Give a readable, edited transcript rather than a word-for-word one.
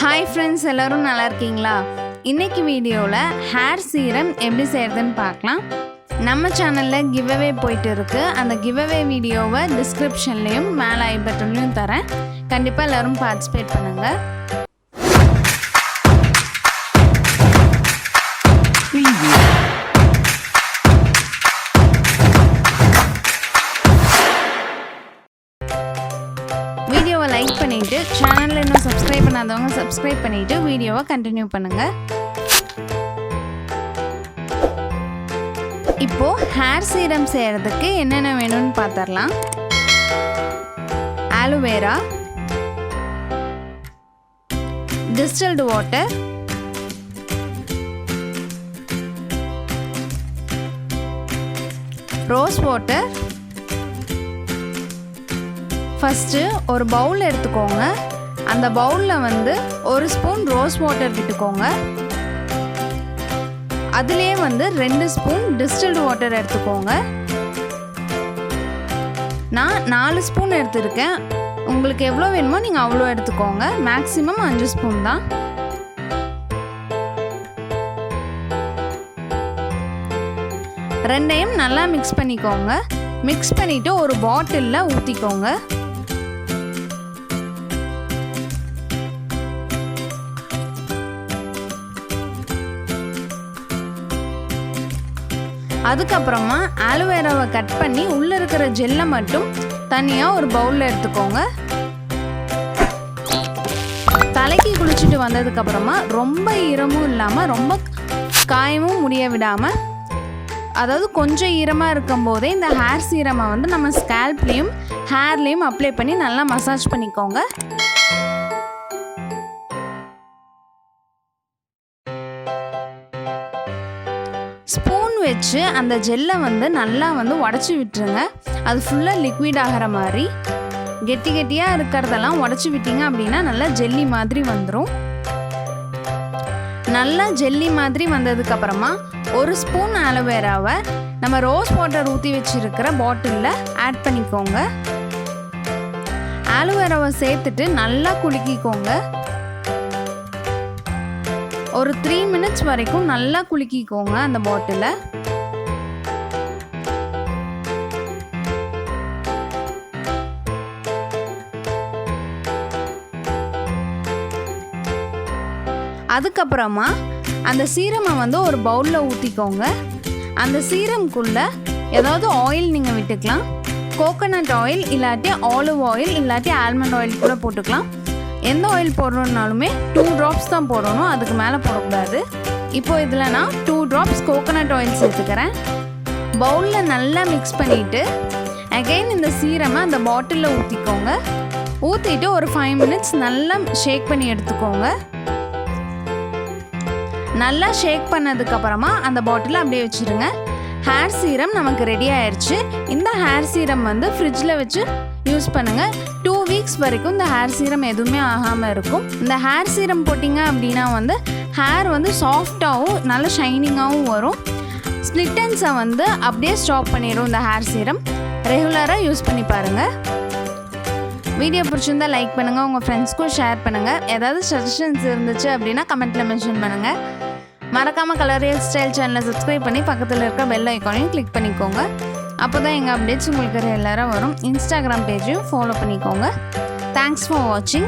Hi friends, எல்லோரும் நல்லா இருக்கீங்களா? இன்றைக்கி வீடியோவில் ஹேர் சீரம் எப்படி செய்கிறதுன்னு பார்க்கலாம். நம்ம சேனலில் கிவ்அவே போயிட்டு இருக்குது. அந்த கிவ்அவே வீடியோவை டிஸ்கிரிப்ஷன்லேயும் மேலே ஐ பட்டன்லேயும் தரேன். கண்டிப்பாக எல்லோரும் பார்ட்டிசிபேட் பண்ணுங்கள். வீடியோவை லைக் பண்ணிவிட்டு சேனலில் இன்னும் சப்ஸ்கிரைப் பண்ணாதவங்க சப்ஸ்கிரைப் பண்ணிவிட்டு வீடியோவை கண்டினியூ பண்ணுங்கள். இப்போது ஹேர் சீரம் செய்கிறதுக்கு என்னென்ன வேணும்னு பார்த்துடலாம். Aloe vera, distilled water, rose water. First ஒரு பவுல் எடுத்துக்கோங்க. அந்த பவுலில் ஒரு ஸ்பூன் ரோஸ் வாட்டர் விட்டுக்கோங்க. அதுலேயே 2 ஸ்பூன் டிஸ்டில்டு வாட்டர் எடுத்துக்கோங்க. நான் 4 ஸ்பூன் எடுத்துருக்கேன். உங்களுக்கு எவ்வளோ வேணுமோ நீங்கள் அவ்வளோ எடுத்துக்கோங்க. மேக்ஸிமம் 5 ஸ்பூன் தான். ரெண்டையும் நல்லா மிக்ஸ் பண்ணிக்கோங்க. மிக்ஸ் பண்ணிவிட்டு ஒரு பாட்டிலில் ஊற்றிக்கோங்க. அதுக்கப்புறமா ஆலோவேராவை கட் பண்ணி உள்ளே இருக்கிற ஜெல்லை மட்டும் தனியாக ஒரு பவுலில் எடுத்துக்கோங்க. தலைக்கு குளிச்சுட்டு வந்ததுக்கப்புறமா ரொம்ப ஈரமும் இல்லாமல் ரொம்ப காயமும் முடிய விடாமல், அதாவது கொஞ்சம் ஈரமாக இருக்கும் போதே இந்த ஹேர் சீரமை நம்ம ஸ்கேல்ப்லேயும் ஹேர்லேயும் அப்ளை பண்ணி நல்லா மசாஜ் பண்ணிக்கோங்க. ஸ்பூன் வச்சு அந்த ஜெல்லை நல்லா உடச்சி விட்டுருங்க. அது ஃபுல்லாக லிக்விட் ஆகிற மாதிரி. கெட்டி கெட்டியாக இருக்கிறதெல்லாம் உடச்சி விட்டீங்க அப்படின்னா நல்லா ஜெல்லி மாதிரி வந்துடும். நல்லா ஜெல்லி மாதிரி வந்ததுக்கப்புறமா ஒரு ஸ்பூன் ஆலோவேராவை நம்ம ரோஸ் வாட்டர் ஊற்றி வச்சுருக்கிற பாட்டிலில் ஆட் பண்ணிக்கோங்க. ஆலோவேராவை சேர்த்துட்டு நல்லா குலுக்கிக்கோங்க. ஒரு 3 மினிட்ஸ் வரைக்கும் நல்லா குலுக்கிக்கோங்க அந்த பாட்டிலை. அதுக்கப்புறமா அந்த சீரமை ஒரு பவுலில் ஊற்றிக்கோங்க. அந்த சீரம்குள்ளே ஏதாவது ஆயில் நீங்கள் விட்டுக்கலாம். கோகோனட் ஆயில் இல்லாட்டி ஆலிவ் ஆயில் இல்லாட்டி ஆல்மண்ட் ஆயில் கூட போட்டுக்கலாம். எந்த ஆயில் போடுறோம்னாலுமே 2 ட்ராப்ஸ் தான் போடணும், அதுக்கு மேலே போடக்கூடாது. இப்போ இதில் நான் 2 ட்ராப்ஸ் கோகோனட் ஆயில் சேர்த்துக்கிறேன். பவுலில் நல்லா மிக்ஸ் பண்ணிவிட்டு அகைன் இந்த சீரமை அந்த பாட்டிலில் ஊற்றிக்கோங்க. ஊற்றிட்டு ஒரு 5 மினிட்ஸ் நல்லா ஷேக் பண்ணி எடுத்துக்கோங்க. நல்லா ஷேக் பண்ணதுக்கப்புறமா அந்த பாட்டிலை அப்படியே வச்சுருங்க. ஹேர் சீரம் நமக்கு ரெடி ஆயிடுச்சு. இந்த ஹேர் சீரம் ஃப்ரிட்ஜில் வச்சு யூஸ் பண்ணுங்கள். 2 வீக்ஸ் வரைக்கும் இந்த ஹேர் சீரம் எதுவுமே ஆகாமல் இருக்கும். இந்த ஹேர் சீரம் போட்டிங்க அப்படின்னா ஹேர் சாஃப்டாகவும் நல்ல ஷைனிங்காகவும் வரும். ஸ்ப்ளிட்டன்ஸை அப்படியே ஸ்டாப் பண்ணிடும் இந்த ஹேர் சீரம். ரெகுலராக யூஸ் பண்ணி பாருங்கள். வீடியோ பிடிச்சிருந்தா லைக் பண்ணுங்கள், உங்கள் ஃப்ரெண்ட்ஸ்க்கும் ஷேர் பண்ணுங்கள். ஏதாவது சஜஷன்ஸ் இருந்துச்சு அப்படின்னா கமெண்ட்டில் மென்ஷன் பண்ணுங்கள். மறக்காமல் கலரியல் ஸ்டைல் சேனலை சப்ஸ்கிரைப் பண்ணி பக்கத்தில் இருக்க பெல் ஐக்கானையும் கிளிக் பண்ணிக்கோங்க. அப்போ தான் எங்கள் அப்டேட்ஸ் உங்களுக்கு ரெகுலராக வரும். இன்ஸ்டாகிராம் பேஜையும் ஃபாலோ பண்ணிக்கோங்க. தேங்க்ஸ் ஃபார் வாட்சிங்.